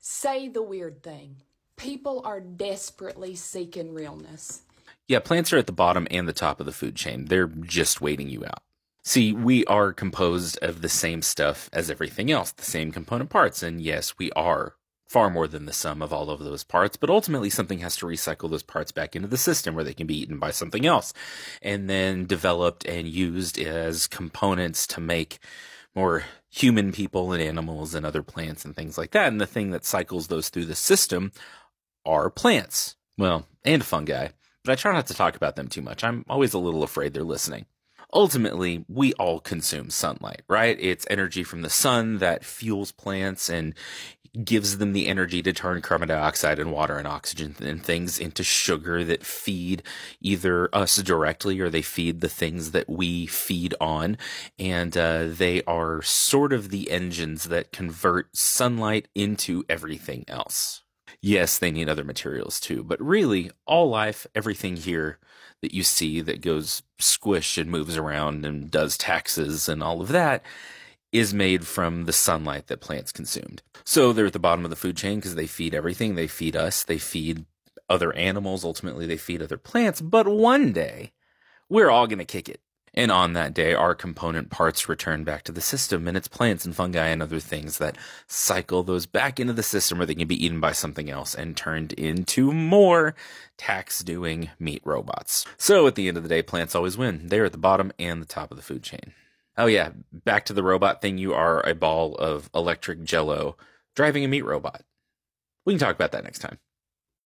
Say the weird thing. People are desperately seeking realness. Yeah, plants are at the bottom and the top of the food chain. They're just waiting you out. See, we are composed of the same stuff as everything else, the same component parts. And yes, we are far more than the sum of all of those parts, but ultimately something has to recycle those parts back into the system where they can be eaten by something else and then developed and used as components to make more human people and animals and other plants and things like that. And the thing that cycles those through the system are plants. Well, and fungi. But I try not to talk about them too much. I'm always a little afraid they're listening. Ultimately, we all consume sunlight, right? It's energy from the sun that fuels plants and gives them the energy to turn carbon dioxide and water and oxygen and things into sugar that feed either us directly or they feed the things that we feed on. And they are sort of the engines that convert sunlight into everything else. Yes, they need other materials too, but really all life, everything here that you see that goes squish and moves around and does taxes and all of that is made from the sunlight that plants consumed. So they're at the bottom of the food chain because they feed everything. They feed us. They feed other animals. Ultimately, they feed other plants. But one day, we're all going to kick it. And on that day, our component parts return back to the system, and it's plants and fungi and other things that cycle those back into the system where they can be eaten by something else and turned into more tax-doing meat robots. So at the end of the day, plants always win. They're at the bottom and the top of the food chain. Oh yeah, back to the robot thing. You are a ball of electric jello driving a meat robot. We can talk about that next time.